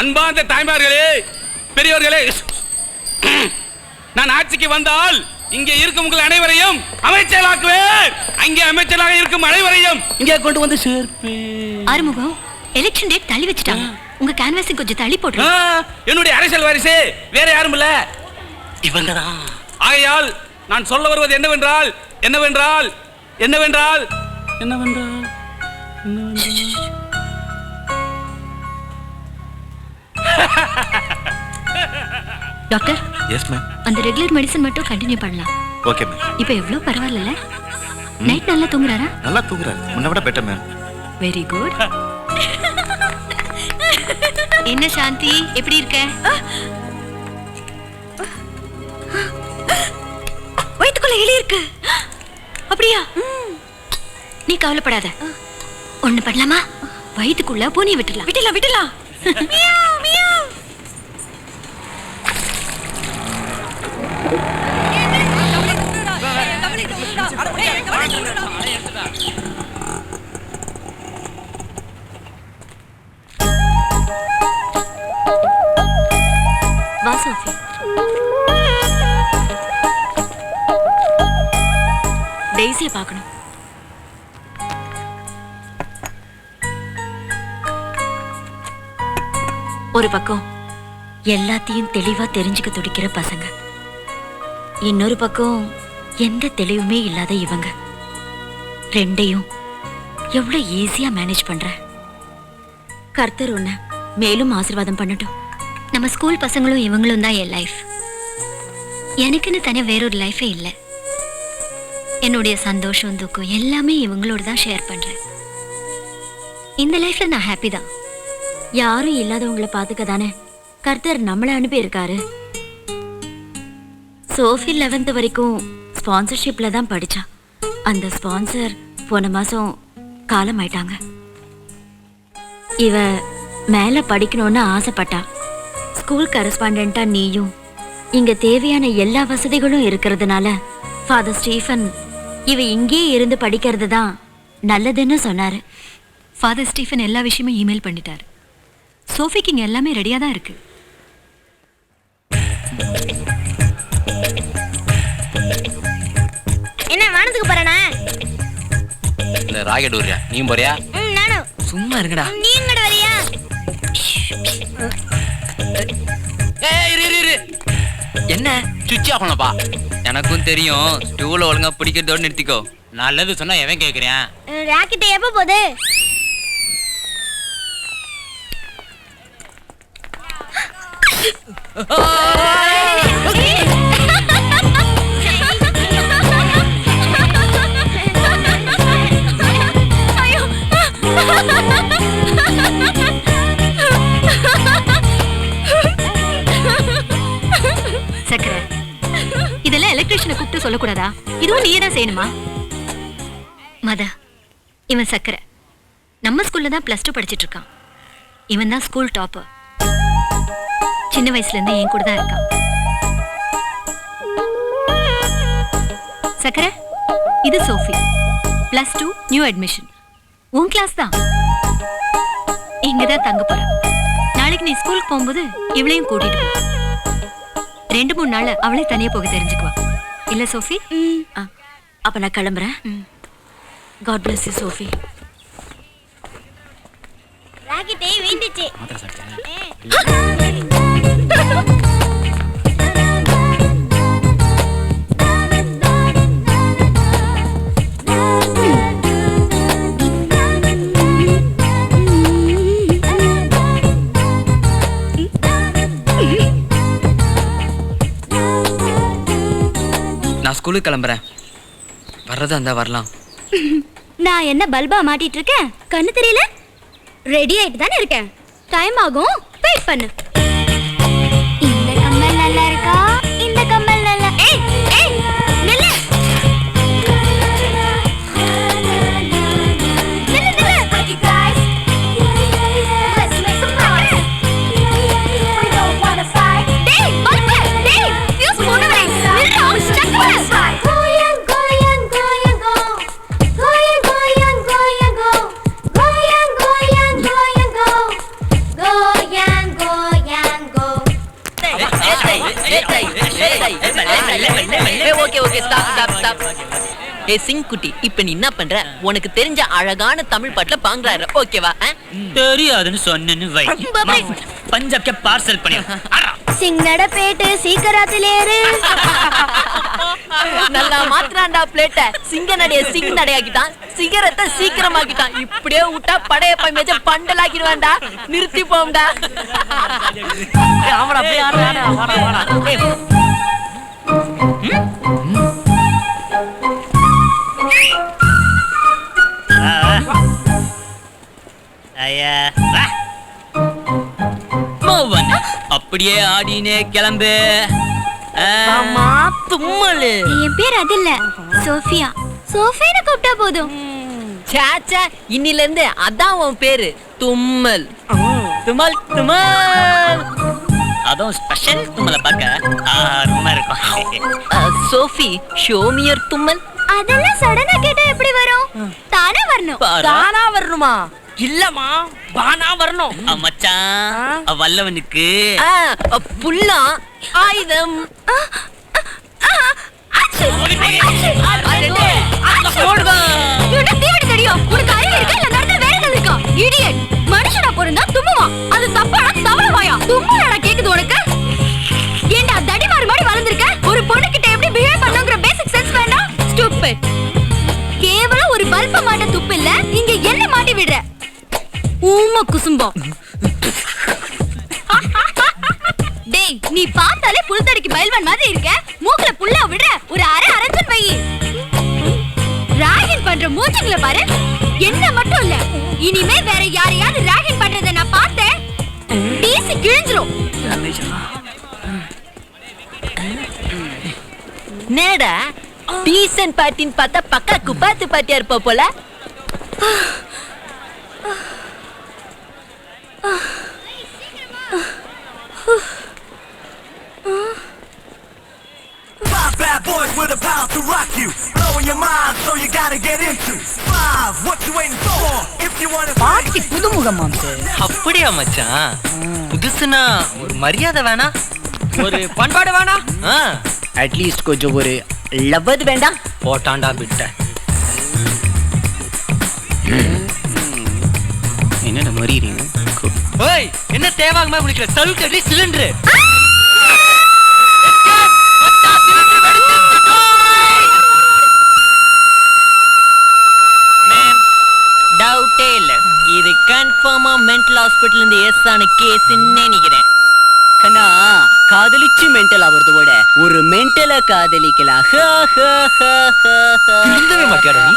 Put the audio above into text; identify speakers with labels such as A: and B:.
A: அன்பார்ந்த தாய்மார்களே, பெரியவர்களே, நான் ஆட்சிக்கு வந்தால் இங்கே இருக்கும் உங்கள் அனைவரையும் அமைச்சராக்குவேன். அங்கே அமைச்சராக இருக்கும் அனைவரையும் இங்கே கொண்டு வந்து சேர்ப்பேன்.
B: ஆறுமுகம், எலெக்ஷன் டேட் தள்ளி வச்சுட்டாங்க. உங்க கேன்வாசிங் கொஞ்சம் தள்ளி போட்டு.
A: என்னுடைய அரசியல் வாரிசு வேற யாரும் இல்ல, இவங்கதான். ஆகையால் நான் சொல்ல வருவது என்னவென்றால் என்னவென்றால் என்னவென்றால் என்னவென்றால்
B: டாக்டர்.
C: Yes ma'am.
B: அந்த ரெகுலர் மெடிசன் மட்டும் கண்டினியூ பண்ணலாம்.
C: Okay ma'am.
B: இப்போ எவ்வளவு பரவாயில்ல? நைட் நல்லா தூங்குறாரா?
C: நல்லா தூங்குறாரு, முன்ன விட பெட்டர் மேம்.
B: Very good. என்ன சாந்தி, எப்படி இருக்க? வயித்துக்குள்ள எலி இருக்கு. அப்படியா? நீ கவலைப்படாத. ஒண்ணு பண்ணலாமா? வயித்துக்குள்ள பூனை விட்டுலாம். விட்டுலாம் விட்டுலாம். வா சோஃபி. டெய்ஸியை பார்க்கணும். ஒரு பக்கம் எல்லாத்தையும் தெளிவா தெரிஞ்சுக்க துடிக்கிற பசங்க, இன்னொரு பக்கம் எந்த தெளிவுமே இல்லாத இவங்க. ரெண்டையும் எவ்வளவு ஈஸியா மேனேஜ் பண்ற. கர்த்தர் உன்னை மேலும் ஆசீர்வாதம் பண்ணட்டும். நம்ம ஸ்கூல் பசங்களும் இவங்களும் தான் என் லைஃப். எனக்குன்னு தனியா வேறொரு லைஃபே இல்லை. என்னுடைய சந்தோஷம் துக்கம் எல்லாமே இவங்களோட தான் ஷேர் பண்றேன். இந்த லைஃப்ல நான் ஹாப்பி தான். யாரும் இல்லாதவங்களை பார்த்துக்க தானே கர்த்தர் நம்மளை அனுப்பி இருக்காரு. சோஃபி 11th வரைக்கும் ஸ்பான்சர்ஷிப்ல தான் படிச்சா. அந்த ஸ்பான்சர் போன மாசம் காலம் ஆயிட்டாங்க. இவ மேல படிக்கணும்னு ஆசைப்பட்டா. ஸ்கூல் கரஸ்பாண்டா நீயும் இங்க தேவையான எல்லா வசதிகளும் இருக்கிறதுனால ஃபாதர் ஸ்டீஃபன் இவ இங்கே இருந்து படிக்கிறது தான் நல்லதுன்னு சொன்னாரு.
D: ஃபாதர் ஸ்டீஃபன் எல்லா விஷயமும் இமெயில் பண்ணிட்டாரு. சோஃபிக்கு இங்க எல்லாமே ரெடியா தான் இருக்கு.
B: என்ன வானத்துக்கு போறேனா?
E: இல்ல ராக்கெட் வரியா? நீ போறியா?
B: நானும்.
E: சும்மா இருங்கடா.
B: நீ எங்கட வரியா?
E: ஏய் இரு. என்ன சுவிட்ச் ஆஃப் பண்ணப்பா? எனக்கும் தெரியும். ஸ்டூல ஒழுங்கா பிடிக்கிறதோட நிறுத்திக்கோ. நல்லது சொன்னா எவன் கேக்குறேன்?
B: ராக்கெட் எப்ப போகுது?
D: சக்கரை, இதெல்லாம் எலக்ட்ரிஷியனை கூப்பிட்டு சொல்லக்கூடாதா? இதுவும் நீயே தான் செய்யணுமா?
B: மதா, இவன் சக்கரை நம்ம ஸ்கூல்ல தான் +2 படிச்சிட்டு இருக்கான். இவன் தான் ஸ்கூல் டாப்பர். சின்ன வயசுல இருந்து என் கூட தான் இருக்கான்.
D: சக்கரை, இது சோஃபி, +2 நியூ அட்மிஷன். உன் கிளாஸ் தான். இங்கதான் தங்க போறா. நாளைக்கு நீ ஸ்கூலுக்கு போகும்போது இவளையும் கூட்டிட்டு போ. 2-3 நாள் அவளே தனியா போக தெரிஞ்சுக்குவா. இல்ல சோஃபி?
B: அப்ப நான் கிளம்புறேன். God bless you Sophie. ராக்கெட்டே வீந்துச்சு.
E: நான் ஸ்கூலுக்கு கிளம்புறேன். வர்றதா இருந்தா வரலாம்.
B: நான் என்ன பல்பா மாட்டிட்டு இருக்கேன்? கண்ணு தெரியல? ரெடி ஆயிட்டு தானே இருக்கேன். டைம் ஆகும், வெயிட் பண்ணு. இந்த கம்மல் நல்லா இருக்கா? இந்த கம்மல் நல்லா. ஏய் ஏய் நில்லு. நில்லு நில்லு. Hey guys. Let's make some noise. We don't want to fight. டேய் பல்பு, டேய் ஃபியூஸ் போடுறேன். நில்லு, ஸ்டக் பண்ணு. கோயங் கோயங் கோயங் கோ. கோயங் கோயங் கோயங் கோ. கோயங் கோயங் கோயங் கோ. கோயங் கோ.
F: Okay okay stop stop stop. ஏ சிங் குட்டி, இப்ப நீ என்ன பண்ற? உனக்கு தெரிஞ்ச அழகான தமிழ் பாட்டுல பாங்குறாரு, ஓகேவா?
E: தெரியாதுன்னு சொன்னு வை. பஞ்சாப் கே பார்சல் பண்ணி
B: சிங்கட பேட்டு சீக்கிரத்திலேரு.
F: நல்லா மாத்திராண்டா பிளேட்ட. சிங்க நடைய சிங் நடையாக்கிட்டான், சிகரத்தை சீக்கிரமாக்கிட்டான். இப்படியே விட்டா படையப்ப மேஜ பண்டலாக்கிடுவான்டா. நிறுத்தி போம்டா. ஆமாடா அப்படியே ஆடுறா. வாடா வாடா.
E: அப்படியே ஆடினே கிளம்பு.
F: ஆமா தும்மல்.
B: என் பேர் அது இல்ல, சோஃபியா. சோஃபியான்னு கூப்பிட்டா போதும்.
F: சாச்சா, இன்னில இருந்து அதான் உன் பேரு, தும்மல். தும்மல் தும்மல்.
E: அதுவும் ஸ்பெஷல் தும்மல பார்க்க ஆர்வமா இருக்கும்.
F: சோஃபி, ஷோ மீ யுவர் தும்மல்.
B: அதெல்லாம் சடனா கேட்டா எப்படி வரும்? தானா வரணும்.
F: தானா வரணுமா? இல்லம்மா, பானா வரணும்.
E: மச்சான், வல்லவனுக்கு
F: புல்லா ஆயுதம்.
B: மனுஷனா பொருந்தா தும்முவா, அது தப்பானா தவளவாயா? தும்முடா கேக்குது உனக்கு? ஏண்டா தடிமாறு மாதிரி வளர்ந்திருக்க? ஒரு பொண்ணு கிட்ட எப்படி பிஹேவ் பண்ணுங்கிற பேசிக் சென்ஸ் வேண்டாம்? ஸ்டூபிட். கேவலம் ஒரு பல்ப மாட்ட துப்பு இல்ல, இங்க என்ன மாட்டி விடுற? ஊம குசும்பம். டேய், நீ பார்த்தாலே புல்தடிக்கு பயில்வான் மாதிரி இருக்க. மூக்குல புல்லா விடுற, ஒரு அரை அரஞ்சன் வை. ராகின் பண்ற மூஞ்சிங்கள பாரு. என்ன மட்டும் இல்ல, இனிமே வேற யாரையாவது ராகின் பண்றத நான் பார்த்தேன், பீசி கிழிஞ்சிரும்.
F: நேடா டீசன்ட் பார்ட்டின்னு பார்த்தா பக்கா குப்பாத்து பார்ட்டியா இருப்ப போல.
G: Five bad boys with a power to rock you, blowing your mind, so you gotta get into. Five, what you waiting for? If you wanna
F: பாட்டி புதுமுகமா?
E: அப்படியா மச்சான்? புதுசுனா ஒரு மரியாதை வேணா,
F: ஒரு பண்பாடு வேணா,
E: அட்லீஸ்ட் கொஞ்சம் ஒரு
F: லவ்வது வேண்டாம்.
E: போட்டாண்டா விட்ட. என்னடா மறியறீங்க? ஓய், என்ன தேவாங்கமா முடிக்கல? சவுக்கு அடி சிலிண்டர். டவுட்டே இல்ல, இது கன்ஃபார்மா மென்டல் ஹாஸ்பிட்டல் இருந்து எஸ் ஆன கேஸ்ன்னு நினைக்கிறேன்.
F: கண்ணா, காதலிச்சு மென்டல் ஆவறத விட ஒரு மென்டலை காதலிக்கலாம்.
E: திருந்தவே மாட்டியாடா நீ?